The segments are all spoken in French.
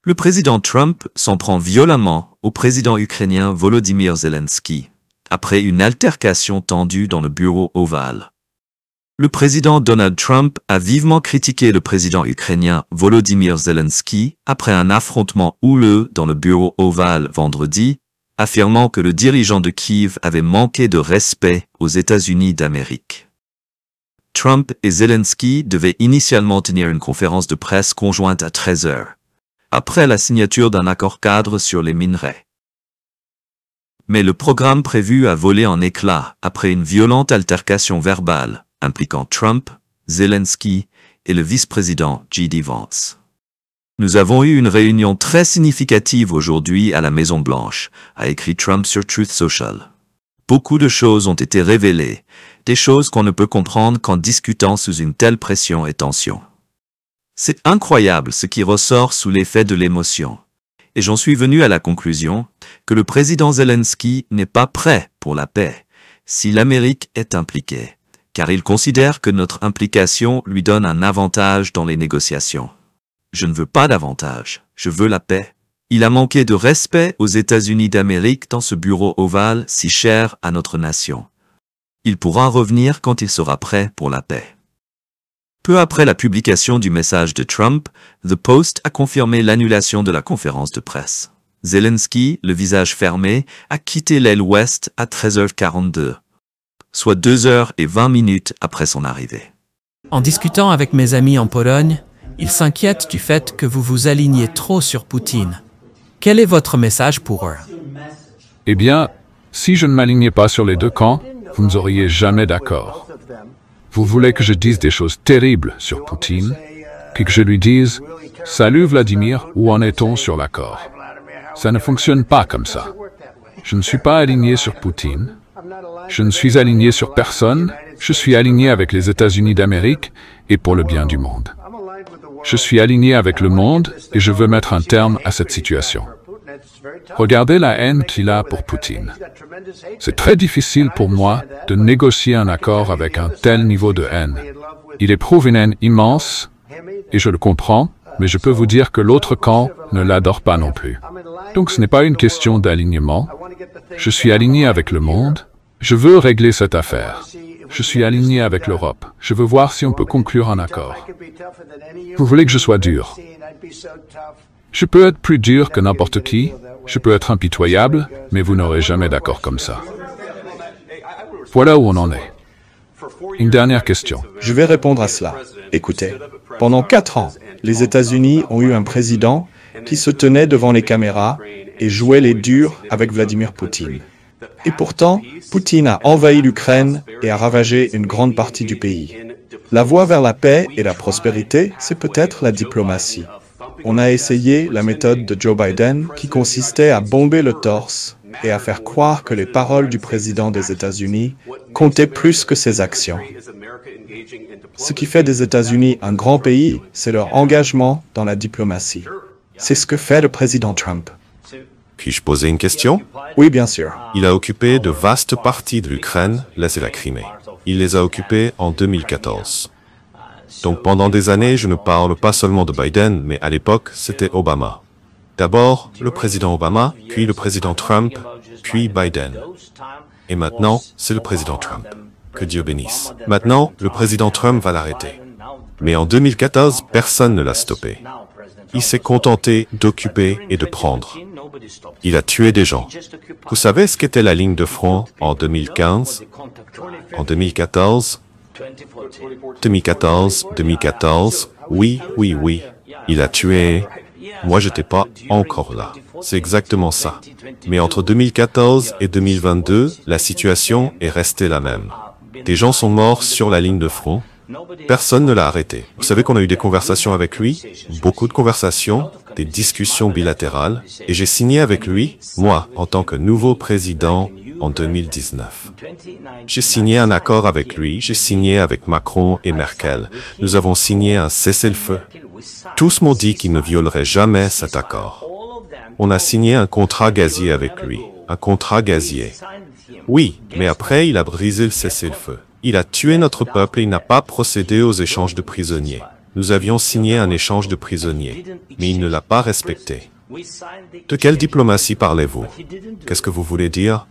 Le président Trump s'en prend violemment au président ukrainien Volodymyr Zelensky, après une altercation tendue dans le bureau ovale. Le président Donald Trump a vivement critiqué le président ukrainien Volodymyr Zelensky après un affrontement houleux dans le bureau ovale vendredi, affirmant que le dirigeant de Kiev avait manqué de respect aux États-Unis d'Amérique. Trump et Zelensky devaient initialement tenir une conférence de presse conjointe à 13 heures, après la signature d'un accord cadre sur les minerais. Mais le programme prévu a volé en éclats après une violente altercation verbale impliquant Trump, Zelensky et le vice-président J.D. Vance. Nous avons eu une réunion très significative aujourd'hui à la Maison-Blanche, a écrit Trump sur Truth Social. Beaucoup de choses ont été révélées, des choses qu'on ne peut comprendre qu'en discutant sous une telle pression et tension. C'est incroyable ce qui ressort sous l'effet de l'émotion. Et j'en suis venu à la conclusion que le président Zelensky n'est pas prêt pour la paix si l'Amérique est impliquée, car il considère que notre implication lui donne un avantage dans les négociations. Je ne veux pas d'avantage, je veux la paix. Il a manqué de respect aux États-Unis d'Amérique dans ce bureau ovale si cher à notre nation. Il pourra revenir quand il sera prêt pour la paix. Peu après la publication du message de Trump, The Post a confirmé l'annulation de la conférence de presse. Zelensky, le visage fermé, a quitté l'aile ouest à 13h42, soit 2h20 après son arrivée. En discutant avec mes amis en Pologne, ils s'inquiètent du fait que vous vous alignez trop sur Poutine. Quel est votre message pour eux? Eh bien, si je ne m'alignais pas sur les deux camps, vous ne seriez jamais d'accord. Vous voulez que je dise des choses terribles sur Poutine, puis que je lui dise « Salut Vladimir, où en est-on sur l'accord ?» Ça ne fonctionne pas comme ça. Je ne suis pas aligné sur Poutine. Je ne suis aligné sur personne. Je suis aligné avec les États-Unis d'Amérique et pour le bien du monde. Je suis aligné avec le monde et je veux mettre un terme à cette situation. Regardez la haine qu'il a pour Poutine. C'est très difficile pour moi de négocier un accord avec un tel niveau de haine. Il éprouve une haine immense, et je le comprends, mais je peux vous dire que l'autre camp ne l'adore pas non plus. Donc ce n'est pas une question d'alignement. Je suis aligné avec le monde. Je veux régler cette affaire. Je suis aligné avec l'Europe. Je veux voir si on peut conclure un accord. Vous voulez que je sois dur? Je peux être plus dur que n'importe qui. Je peux être impitoyable, mais vous n'aurez jamais d'accord comme ça. Voilà où on en est. Une dernière question. Je vais répondre à cela. Écoutez, pendant 4 ans, les États-Unis ont eu un président qui se tenait devant les caméras et jouait les durs avec Vladimir Poutine. Et pourtant, Poutine a envahi l'Ukraine et a ravagé une grande partie du pays. La voie vers la paix et la prospérité, c'est peut-être la diplomatie. On a essayé la méthode de Joe Biden qui consistait à bomber le torse et à faire croire que les paroles du président des États-Unis comptaient plus que ses actions. Ce qui fait des États-Unis un grand pays, c'est leur engagement dans la diplomatie. C'est ce que fait le président Trump. Puis-je poser une question? Oui, bien sûr. Il a occupé de vastes parties de l'Ukraine, là c'est la Crimée. Il les a occupées en 2014. Donc pendant des années, je ne parle pas seulement de Biden, mais à l'époque, c'était Obama. D'abord, le président Obama, puis le président Trump, puis Biden. Et maintenant, c'est le président Trump. Que Dieu bénisse. Maintenant, le président Trump va l'arrêter. Mais en 2014, personne ne l'a stoppé. Il s'est contenté d'occuper et de prendre. Il a tué des gens. Vous savez ce qu'était la ligne de front en 2015? En 2014? 2014, oui. Il a tué. Moi, j'étais pas encore là. C'est exactement ça. Mais entre 2014 et 2022, la situation est restée la même. Des gens sont morts sur la ligne de front. Personne ne l'a arrêté. Vous savez qu'on a eu des conversations avec lui, beaucoup de conversations, des discussions bilatérales, et j'ai signé avec lui, moi, en tant que nouveau président, en 2019. J'ai signé un accord avec lui, j'ai signé avec Macron et Merkel. Nous avons signé un cessez-le-feu. Tous m'ont dit qu'ils ne violeraient jamais cet accord. On a signé un contrat gazier avec lui, un contrat gazier. Oui, mais après, il a brisé le cessez-le-feu. Il a tué notre peuple et il n'a pas procédé aux échanges de prisonniers. Nous avions signé un échange de prisonniers, mais il ne l'a pas respecté. De quelle diplomatie parlez-vous? Qu'est-ce que vous voulez dire?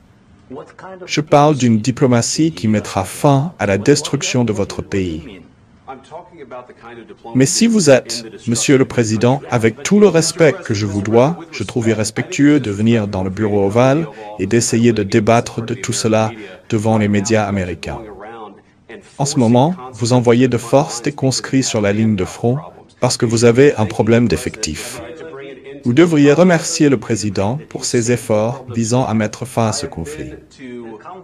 Je parle d'une diplomatie qui mettra fin à la destruction de votre pays. Mais si vous êtes, Monsieur le Président, avec tout le respect que je vous dois, je trouve irrespectueux de venir dans le bureau ovale et d'essayer de débattre de tout cela devant les médias américains. En ce moment, vous envoyez de force des conscrits sur la ligne de front parce que vous avez un problème d'effectifs. Vous devriez remercier le Président pour ses efforts visant à mettre fin à ce conflit.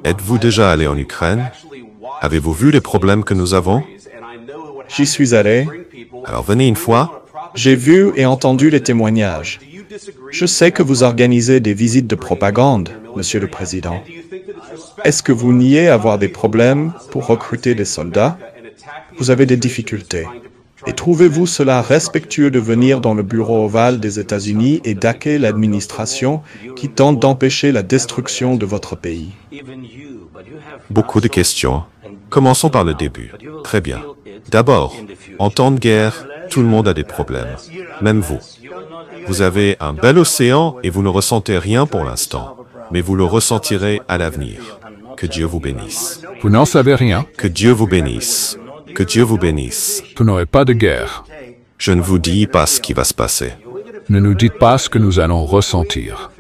Êtes-vous déjà allé en Ukraine? Avez-vous vu les problèmes que nous avons? J'y suis allé. Alors venez une fois. J'ai vu et entendu les témoignages. Je sais que vous organisez des visites de propagande, Monsieur le Président. Est-ce que vous niez avoir des problèmes pour recruter des soldats? Vous avez des difficultés. Et trouvez-vous cela respectueux de venir dans le bureau ovale des États-Unis et d'hacker l'administration qui tente d'empêcher la destruction de votre pays? Beaucoup de questions. Commençons par le début. Très bien. D'abord, en temps de guerre, tout le monde a des problèmes. Même vous. Vous avez un bel océan et vous ne ressentez rien pour l'instant. Mais vous le ressentirez à l'avenir. Que Dieu vous bénisse. Vous n'en savez rien. Que Dieu vous bénisse. Que Dieu vous bénisse. Vous n'aurez pas de guerre. Je ne vous dis pas ce qui va se passer. Ne nous dites pas ce que nous allons ressentir.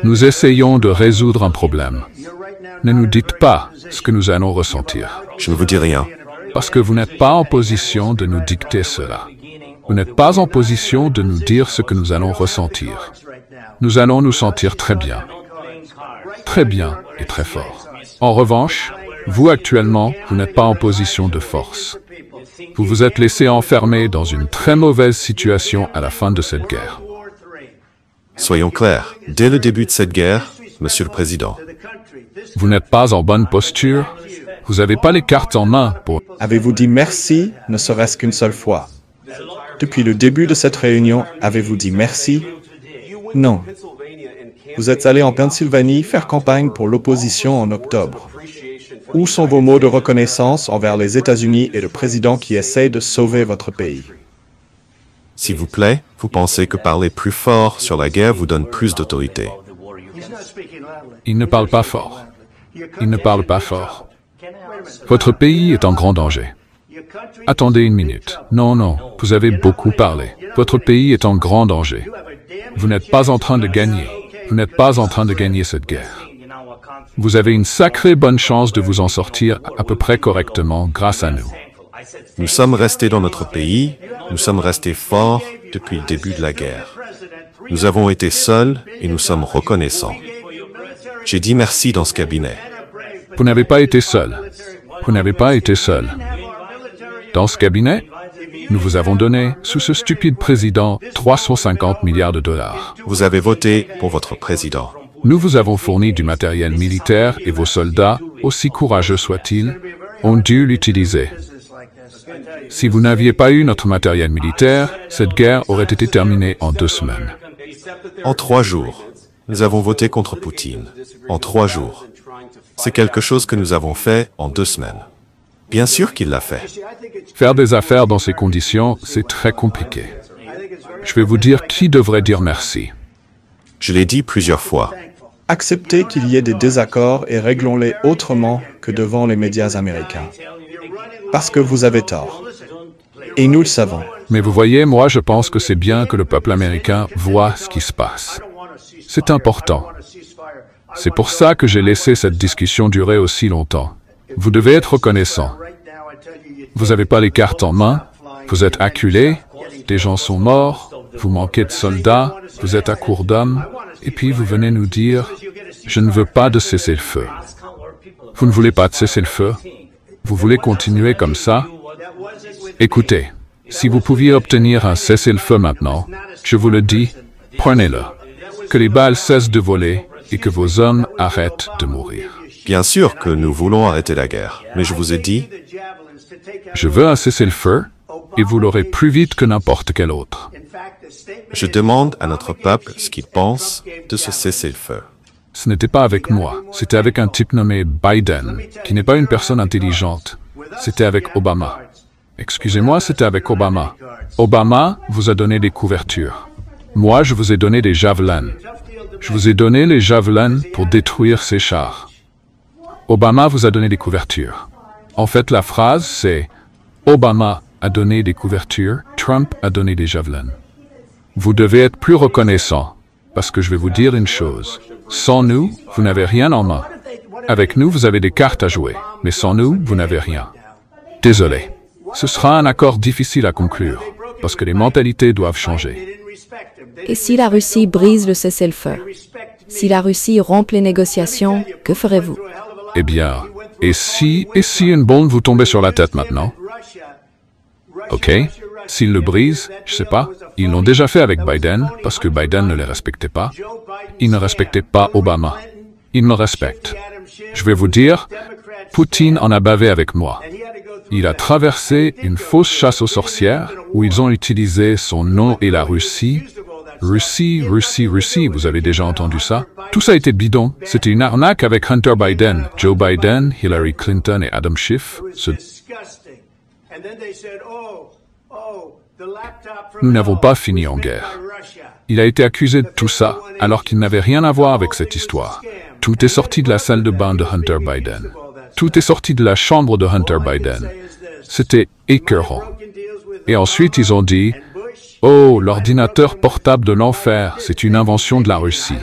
Nous essayons de résoudre un problème. Ne nous dites pas ce que nous allons ressentir. Je ne vous dis rien. Parce que vous n'êtes pas en position de nous dicter cela. Vous n'êtes pas en position de nous dire ce que nous allons ressentir. Nous allons nous sentir très bien. Très bien et très fort. En revanche, vous actuellement, vous n'êtes pas en position de force. Vous vous êtes laissé enfermer dans une très mauvaise situation à la fin de cette guerre. Soyons clairs. Dès le début de cette guerre, Monsieur le Président, Vous n'êtes pas en bonne posture. Vous n'avez pas les cartes en main pour... Avez-vous dit merci, ne serait-ce qu'une seule fois? Depuis le début de cette réunion, avez-vous dit merci? Non. Vous êtes allé en Pennsylvanie faire campagne pour l'opposition en octobre. Où sont vos mots de reconnaissance envers les États-Unis et le président qui essaye de sauver votre pays? s'il vous plaît, vous pensez que parler plus fort sur la guerre vous donne plus d'autorité? Il ne parle pas fort. Il ne parle pas fort. Votre pays est en grand danger. Attendez une minute. Non, non, vous avez beaucoup parlé. Votre pays est en grand danger. Vous n'êtes pas en train de gagner. Vous n'êtes pas en train de gagner cette guerre. Vous avez une sacrée bonne chance de vous en sortir à peu près correctement grâce à nous. Nous sommes restés dans notre pays, nous sommes restés forts depuis le début de la guerre. Nous avons été seuls et nous sommes reconnaissants. J'ai dit merci dans ce cabinet. Vous n'avez pas été seul. Vous n'avez pas été seul. Dans ce cabinet, nous vous avons donné, sous ce stupide président, 350 milliards de dollars. Vous avez voté pour votre président. Nous vous avons fourni du matériel militaire et vos soldats, aussi courageux soient-ils, ont dû l'utiliser. Si vous n'aviez pas eu notre matériel militaire, cette guerre aurait été terminée en 2 semaines. En 3 jours, nous avons voté contre Poutine. En 3 jours. C'est quelque chose que nous avons fait en 2 semaines. Bien sûr qu'il l'a fait. Faire des affaires dans ces conditions, c'est très compliqué. Je vais vous dire qui devrait dire merci. Je l'ai dit plusieurs fois. Acceptez qu'il y ait des désaccords et réglons-les autrement que devant les médias américains. Parce que vous avez tort. Et nous le savons. Mais vous voyez, moi je pense que c'est bien que le peuple américain voit ce qui se passe. C'est important. C'est pour ça que j'ai laissé cette discussion durer aussi longtemps. Vous devez être reconnaissant. Vous n'avez pas les cartes en main, vous êtes acculé, des gens sont morts, vous manquez de soldats, vous êtes à court d'hommes, et puis vous venez nous dire « Je ne veux pas de cessez-le-feu ». Vous ne voulez pas de cessez-le-feu? Vous voulez continuer comme ça? Écoutez, si vous pouviez obtenir un cessez-le-feu maintenant, je vous le dis, prenez-le. Que les balles cessent de voler et que vos hommes arrêtent de mourir. Bien sûr que nous voulons arrêter la guerre, mais je vous ai dit, je veux un cessez-le-feu et vous l'aurez plus vite que n'importe quel autre. je demande à notre peuple ce qu'il pense de ce cessez-le-feu. Ce n'était pas avec moi, c'était avec un type nommé Biden, qui n'est pas une personne intelligente. C'était avec Obama. Excusez-moi, c'était avec Obama. Obama vous a donné des couvertures. Moi, je vous ai donné des javelins. Je vous ai donné les javelins pour détruire ces chars. Obama vous a donné des couvertures. En fait, la phrase, c'est « Obama a donné des couvertures, Trump a donné des javelins ». Vous devez être plus reconnaissant, parce que je vais vous dire une chose. Sans nous, vous n'avez rien en main. Avec nous, vous avez des cartes à jouer, mais sans nous, vous n'avez rien. Désolé. Ce sera un accord difficile à conclure, parce que les mentalités doivent changer. Et si la Russie brise le cessez-le-feu? Si la Russie rompt les négociations, que ferez-vous? Eh bien, et si une bombe vous tombait sur la tête maintenant? Ok, s'ils le brisent, je sais pas, ils l'ont déjà fait avec Biden, parce que Biden ne les respectait pas. Il ne respectait pas Obama. Il me respecte. Je vais vous dire, Poutine en a bavé avec moi. Il a traversé une fausse chasse aux sorcières, où ils ont utilisé son nom et la Russie. Russie, vous avez déjà entendu ça? Tout ça était bidon. C'était une arnaque avec Hunter Biden, Joe Biden, Hillary Clinton et Adam Schiff. Nous n'avons pas fini en guerre. Il a été accusé de tout ça, alors qu'il n'avait rien à voir avec cette histoire. Tout est sorti de la salle de bain de Hunter Biden. Tout est sorti de la chambre de Hunter Biden. C'était écœurant. Et ensuite, ils ont dit « Oh, l'ordinateur portable de l'enfer, c'est une invention de la Russie. »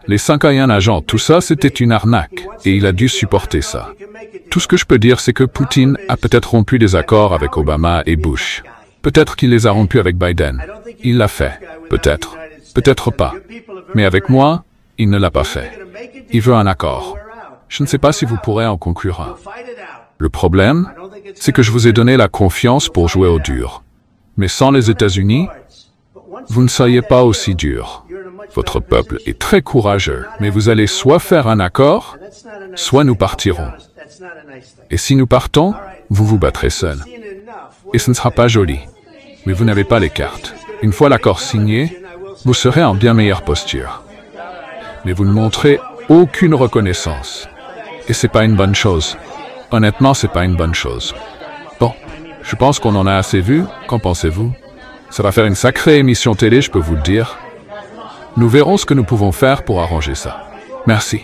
Les 51 agents, tout ça, c'était une arnaque, et il a dû supporter ça. Tout ce que je peux dire, c'est que Poutine a peut-être rompu des accords avec Obama et Bush. Peut-être qu'il les a rompus avec Biden. Il l'a fait. Peut-être. Peut-être pas. Mais avec moi, il ne l'a pas fait. Il veut un accord. Je ne sais pas si vous pourrez en conclure un. Le problème, c'est que je vous ai donné la confiance pour jouer au dur. Mais sans les États-Unis, vous ne seriez pas aussi dur. Votre peuple est très courageux, mais vous allez soit faire un accord, soit nous partirons. Et si nous partons, vous vous battrez seul. Et ce ne sera pas joli. Mais vous n'avez pas les cartes. Une fois l'accord signé, vous serez en bien meilleure posture. Mais vous ne montrez aucune reconnaissance. Et c'est pas une bonne chose. Honnêtement, c'est pas une bonne chose. Bon, je pense qu'on en a assez vu. Qu'en pensez-vous? Ça va faire une sacrée émission télé, je peux vous le dire. Nous verrons ce que nous pouvons faire pour arranger ça. Merci.